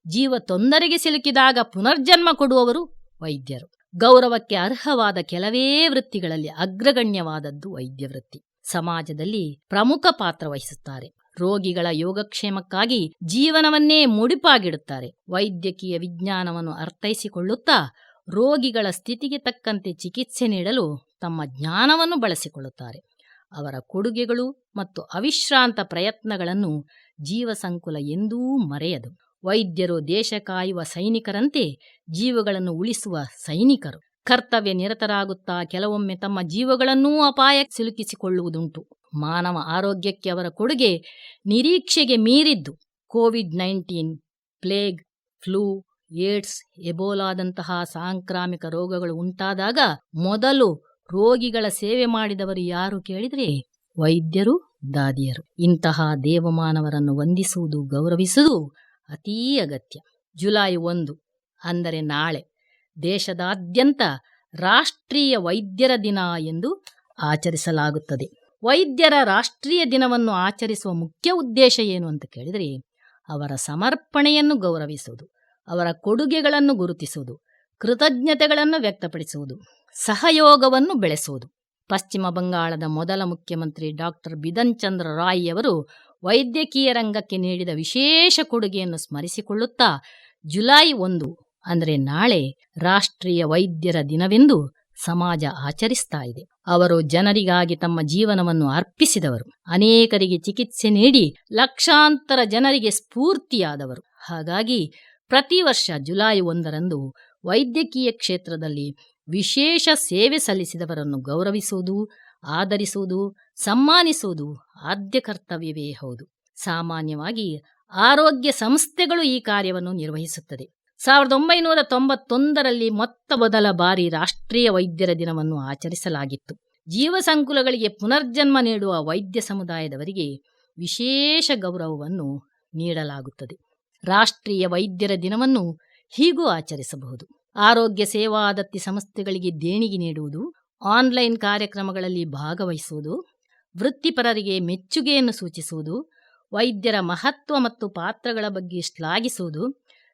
ಜೀವ ತೊಂದರೆಗೆ ಸಿಲುಕಿದಾಗ ಪುನರ್ಜನ್ಮ ಕೊಡುವವರು ವೈದ್ಯರು. ಗೌರವಕ್ಕೆ ಅರ್ಹವಾದ ಕೆಲವೇ ವೃತ್ತಿಗಳಲ್ಲಿ ಅಗ್ರಗಣ್ಯವಾದದ್ದು ವೈದ್ಯ ವೃತ್ತಿ. ಸಮಾಜದಲ್ಲಿ ಪ್ರಮುಖ ಪಾತ್ರ ವಹಿಸುತ್ತಾರೆ. ರೋಗಿಗಳ ಯೋಗಕ್ಷೇಮಕ್ಕಾಗಿ ಜೀವನವನ್ನೇ ಮುಡಿಪಾಗಿಡುತ್ತಾರೆ. ವೈದ್ಯಕೀಯ ವಿಜ್ಞಾನವನ್ನು ಅರ್ಥೈಸಿಕೊಳ್ಳುತ್ತಾ ರೋಗಿಗಳ ಸ್ಥಿತಿಗೆ ತಕ್ಕಂತೆ ಚಿಕಿತ್ಸೆ ನೀಡಲು ತಮ್ಮ ಜ್ಞಾನವನ್ನು ಬಳಸಿಕೊಳ್ಳುತ್ತಾರೆ. ಅವರ ಕೊಡುಗೆಗಳು ಮತ್ತು ಅವಿಶ್ರಾಂತ ಪ್ರಯತ್ನಗಳನ್ನು ಜೀವಸಂಕುಲ ಎಂದೂ ಮರೆಯದು. ವೈದ್ಯರು ದೇಶ ಕಾಯುವ ಸೈನಿಕರಂತೆ ಜೀವಗಳನ್ನು ಉಳಿಸುವ ಸೈನಿಕರು. ಕರ್ತವ್ಯ ನಿರತರಾಗುತ್ತಾ ಕೆಲವೊಮ್ಮೆ ತಮ್ಮ ಜೀವಗಳನ್ನೂ ಅಪಾಯಕ್ಕೆ ಸಿಲುಕಿಸಿಕೊಳ್ಳುವುದುಂಟು. ಮಾನವ ಆರೋಗ್ಯಕ್ಕೆ ಅವರ ಕೊಡುಗೆ ನಿರೀಕ್ಷೆಗೆ ಮೀರಿದ್ದು. ಕೋವಿಡ್-19, ಪ್ಲೇಗ್, ಫ್ಲೂ, ಏಡ್ಸ್, ಎಬೋಲಾದಂತಹ ಸಾಂಕ್ರಾಮಿಕ ರೋಗಗಳು ಉಂಟಾದಾಗ ಮೊದಲು ರೋಗಿಗಳ ಸೇವೆ ಮಾಡಿದವರು ಯಾರು ಕೇಳಿದರೆ ವೈದ್ಯರು, ದಾದಿಯರು. ಇಂತಹ ದೇವಮಾನವರನ್ನು ವಂದಿಸುವುದು, ಗೌರವಿಸುವುದು ಅತೀ ಅಗತ್ಯ. ಜುಲೈ 1 ಅಂದರೆ ನಾಳೆ ದೇಶದಾದ್ಯಂತ ರಾಷ್ಟ್ರೀಯ ವೈದ್ಯರ ದಿನ ಎಂದು ಆಚರಿಸಲಾಗುತ್ತದೆ. ವೈದ್ಯರ ರಾಷ್ಟ್ರೀಯ ದಿನವನ್ನು ಆಚರಿಸುವ ಮುಖ್ಯ ಉದ್ದೇಶ ಏನು ಅಂತ ಕೇಳಿದರೆ, ಅವರ ಸಮರ್ಪಣೆಯನ್ನು ಗೌರವಿಸುವುದು, ಅವರ ಕೊಡುಗೆಗಳನ್ನು ಗುರುತಿಸುವುದು, ಕೃತಜ್ಞತೆಗಳನ್ನು ವ್ಯಕ್ತಪಡಿಸುವುದು, ಸಹಯೋಗವನ್ನು ಬೆಳೆಸುವುದು. ಪಶ್ಚಿಮ ಬಂಗಾಳದ ಮೊದಲ ಮುಖ್ಯಮಂತ್ರಿ ಡಾಕ್ಟರ್ ಬಿಧನ್ ಚಂದ್ರ ರಾಯ್ ಅವರು ವೈದ್ಯಕೀಯ ರಂಗಕ್ಕೆ ನೀಡಿದ ವಿಶೇಷ ಕೊಡುಗೆಯನ್ನು ಸ್ಮರಿಸಿಕೊಳ್ಳುತ್ತಾ ಜುಲೈ 1 ಅಂದರೆ ನಾಳೆ ರಾಷ್ಟ್ರೀಯ ವೈದ್ಯರ ದಿನವೆಂದು ಸಮಾಜ ಆಚರಿಸ್ತಾ ಇದೆ. ಅವರು ಜನರಿಗಾಗಿ ತಮ್ಮ ಜೀವನವನ್ನು ಅರ್ಪಿಸಿದವರು. ಅನೇಕರಿಗೆ ಚಿಕಿತ್ಸೆ ನೀಡಿ ಲಕ್ಷಾಂತರ ಜನರಿಗೆ ಸ್ಫೂರ್ತಿಯಾದವರು. ಹಾಗಾಗಿ ಪ್ರತಿ ವರ್ಷ ಜುಲೈ 1ರಂದು ವೈದ್ಯಕೀಯ ಕ್ಷೇತ್ರದಲ್ಲಿ ವಿಶೇಷ ಸೇವೆ ಸಲ್ಲಿಸಿದವರನ್ನು ಗೌರವಿಸುವುದು, ಆದರಿಸುವುದು, ಸನ್ಮಾನಿಸುವುದು ಆದ್ಯ ಕರ್ತವ್ಯವೇ ಹೌದು. ಸಾಮಾನ್ಯವಾಗಿ ಆರೋಗ್ಯ ಸಂಸ್ಥೆಗಳು ಈ ಕಾರ್ಯವನ್ನು ನಿರ್ವಹಿಸುತ್ತದೆ. 1991ರಲ್ಲಿ ಮೊದಲ ಬಾರಿ ರಾಷ್ಟ್ರೀಯ ವೈದ್ಯರ ದಿನವನ್ನು ಆಚರಿಸಲಾಗಿತ್ತು. ಜೀವಸಂಕುಲಗಳಿಗೆ ಪುನರ್ಜನ್ಮ ನೀಡುವ ವೈದ್ಯ ಸಮುದಾಯದವರಿಗೆ ವಿಶೇಷ ಗೌರವವನ್ನು ನೀಡಲಾಗುತ್ತದೆ. ರಾಷ್ಟ್ರೀಯ ವೈದ್ಯರ ದಿನವನ್ನು ಹೀಗೂ ಆಚರಿಸಬಹುದು. ಆರೋಗ್ಯ ಸೇವಾ ದತ್ತಿ ಸಂಸ್ಥೆಗಳಿಗೆ ದೇಣಿಗೆ ನೀಡುವುದು, ಆನ್ಲೈನ್ ಕಾರ್ಯಕ್ರಮಗಳಲ್ಲಿ ಭಾಗವಹಿಸುವುದು, ವೃತ್ತಿಪರರಿಗೆ ಮೆಚ್ಚುಗೆಯನ್ನು ಸೂಚಿಸುವುದು, ವೈದ್ಯರ ಮಹತ್ವ ಮತ್ತು ಪಾತ್ರಗಳ ಬಗ್ಗೆ ಶ್ಲಾಘಿಸುವುದು,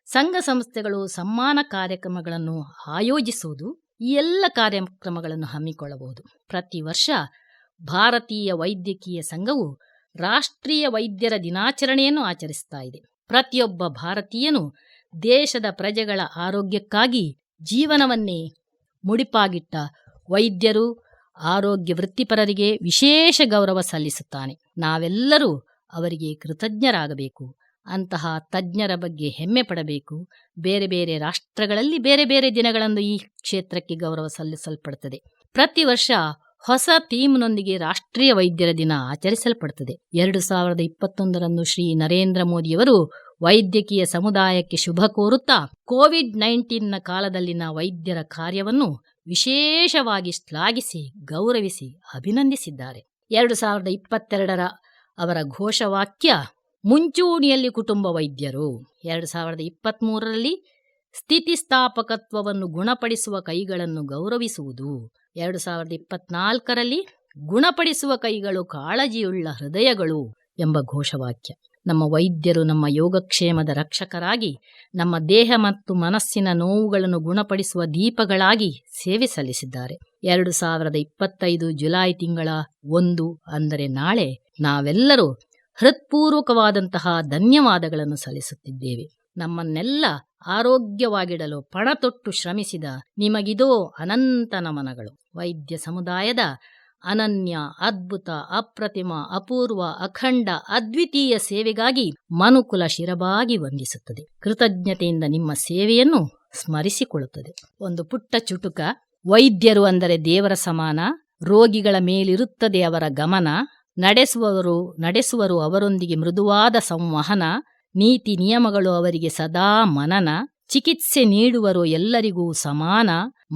ಸಂಘ ಸಂಸ್ಥೆಗಳು ಸಮ್ಮಾನ ಕಾರ್ಯಕ್ರಮಗಳನ್ನು ಆಯೋಜಿಸುವುದು, ಈ ಎಲ್ಲ ಕಾರ್ಯಕ್ರಮಗಳನ್ನು ಹಮ್ಮಿಕೊಳ್ಳಬಹುದು. ಪ್ರತಿ ವರ್ಷ ಭಾರತೀಯ ವೈದ್ಯಕೀಯ ಸಂಘವು ರಾಷ್ಟ್ರೀಯ ವೈದ್ಯರ ದಿನಾಚರಣೆಯನ್ನು ಆಚರಿಸ್ತಾ ಇದೆ. ಪ್ರತಿಯೊಬ್ಬ ಭಾರತೀಯನು ದೇಶದ ಪ್ರಜೆಗಳ ಆರೋಗ್ಯಕ್ಕಾಗಿ ಜೀವನವನ್ನೇ ಮುಡಿಪಾಗಿಟ್ಟ ವೈದ್ಯರು, ಆರೋಗ್ಯ ವೃತ್ತಿಪರರಿಗೆ ವಿಶೇಷ ಗೌರವ ಸಲ್ಲಿಸುತ್ತಾನೆ. ನಾವೆಲ್ಲರೂ ಅವರಿಗೆ ಕೃತಜ್ಞರಾಗಬೇಕು. ಅಂತಹ ತಜ್ಞರ ಬಗ್ಗೆ ಹೆಮ್ಮೆ ಪಡಬೇಕು. ಬೇರೆ ಬೇರೆ ರಾಷ್ಟ್ರಗಳಲ್ಲಿ ಬೇರೆ ಬೇರೆ ದಿನಗಳಂದು ಈ ಕ್ಷೇತ್ರಕ್ಕೆ ಗೌರವ ಸಲ್ಲಿಸಲ್ಪಡುತ್ತದೆ. ಪ್ರತಿ ವರ್ಷ ಹೊಸ ಥೀಮ್ನೊಂದಿಗೆ ರಾಷ್ಟ್ರೀಯ ವೈದ್ಯರ ದಿನ ಆಚರಿಸಲ್ಪಡುತ್ತದೆ. 2021ರಂದು ಶ್ರೀ ನರೇಂದ್ರ ಮೋದಿಯವರು ವೈದ್ಯಕೀಯ ಸಮುದಾಯಕ್ಕೆ ಶುಭ ಕೋರುತ್ತಾ ಕೋವಿಡ್-19ನ ಕಾಲದಲ್ಲಿನ ವೈದ್ಯರ ಕಾರ್ಯವನ್ನು ವಿಶೇಷವಾಗಿ ಶ್ಲಾಘಿಸಿ, ಗೌರವಿಸಿ, ಅಭಿನಂದಿಸಿದ್ದಾರೆ. 2022ರ ಅವರ ಘೋಷವಾಕ್ಯ ಮುಂಚೂಣಿಯಲ್ಲಿ ಕುಟುಂಬ ವೈದ್ಯರು. 2023ರಲ್ಲಿ ಸ್ಥಿತಿಸ್ಥಾಪಕತ್ವವನ್ನು ಗುಣಪಡಿಸುವ ಕೈಗಳನ್ನು ಗೌರವಿಸುವುದು. 2024ರಲ್ಲಿ ಗುಣಪಡಿಸುವ ಕೈಗಳು ಕಾಳಜಿಯುಳ್ಳ ಹೃದಯಗಳು ಎಂಬ ಘೋಷವಾಕ್ಯ. ನಮ್ಮ ವೈದ್ಯರು ನಮ್ಮ ಯೋಗಕ್ಷೇಮದ ರಕ್ಷಕರಾಗಿ, ನಮ್ಮ ದೇಹ ಮತ್ತು ಮನಸ್ಸಿನ ನೋವುಗಳನ್ನು ಗುಣಪಡಿಸುವ ದೀಪಗಳಾಗಿ ಸೇವೆ ಸಲ್ಲಿಸಿದ್ದಾರೆ. 2025 ಜುಲೈ ತಿಂಗಳ 1 ಅಂದರೆ ನಾಳೆ ನಾವೆಲ್ಲರೂ ಹೃತ್ಪೂರ್ವಕವಾದಂತಹ ಧನ್ಯವಾದಗಳನ್ನು ಸಲ್ಲಿಸುತ್ತಿದ್ದೇವೆ. ನಮ್ಮನ್ನೆಲ್ಲ ಆರೋಗ್ಯವಾಗಿಡಲು ಪಣತೊಟ್ಟು ಶ್ರಮಿಸಿದ ನಿಮಗಿದೋ ಅನಂತ ನಮನಗಳು. ವೈದ್ಯ ಸಮುದಾಯದ ಅನನ್ಯ, ಅದ್ಭುತ, ಅಪ್ರತಿಮ, ಅಪೂರ್ವ, ಅಖಂಡ, ಅದ್ವಿತೀಯ ಸೇವೆಗಾಗಿ ಮನುಕುಲ ಶಿರಬಾಗಿ ವಂದಿಸುತ್ತದೆ. ಕೃತಜ್ಞತೆಯಿಂದ ನಿಮ್ಮ ಸೇವೆಯನ್ನು ಸ್ಮರಿಸಿಕೊಳ್ಳುತ್ತದೆ. ಒಂದು ಪುಟ್ಟ ಚುಟುಕ. ವೈದ್ಯರು ಅಂದರೆ ದೇವರ ಸಮಾನ. ರೋಗಿಗಳ ಮೇಲಿರುತ್ತದೆ ಅವರ ಗಮನ. ನಡೆಸುವರು ಅವರೊಂದಿಗೆ ಮೃದುವಾದ ಸಂವಹನ. ನೀತಿ ನಿಯಮಗಳು ಅವರಿಗೆ ಸದಾ ಮನನ. ಚಿಕಿತ್ಸೆ ನೀಡುವರು ಎಲ್ಲರಿಗೂ ಸಮಾನ.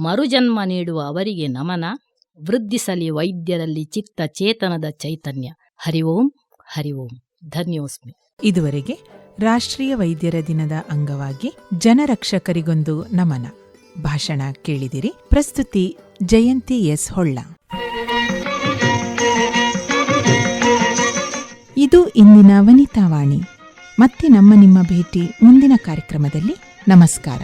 ಮರುಜನ್ಮ ನೀಡುವ ಅವರಿಗೆ ನಮನ. ವೃದ್ಧಿಸಲಿ ವೈದ್ಯರಲ್ಲಿ ಚಿತ್ತ ಚೇತನದ ಚೈತನ್ಯ. ಹರಿ ಓಂ, ಹರಿ ಓಂ. ಧನ್ಯೋಸ್ಮಿ. ಇದುವರೆಗೆ ರಾಷ್ಟ್ರೀಯ ವೈದ್ಯರ ದಿನದ ಅಂಗವಾಗಿ ಜನರಕ್ಷಕರಿಗೊಂದು ನಮನ ಭಾಷಣ ಕೇಳಿದಿರಿ. ಪ್ರಸ್ತುತಿ ಜಯಂತಿ ಎಸ್ ಹೊಳ್ಳ. ಇದು ಇಂದಿನ ವನಿತಾವಾಣಿ. ಮತ್ತೆ ನಿಮ್ಮ ಭೇಟಿ ಮುಂದಿನ ಕಾರ್ಯಕ್ರಮದಲ್ಲಿ. ನಮಸ್ಕಾರ.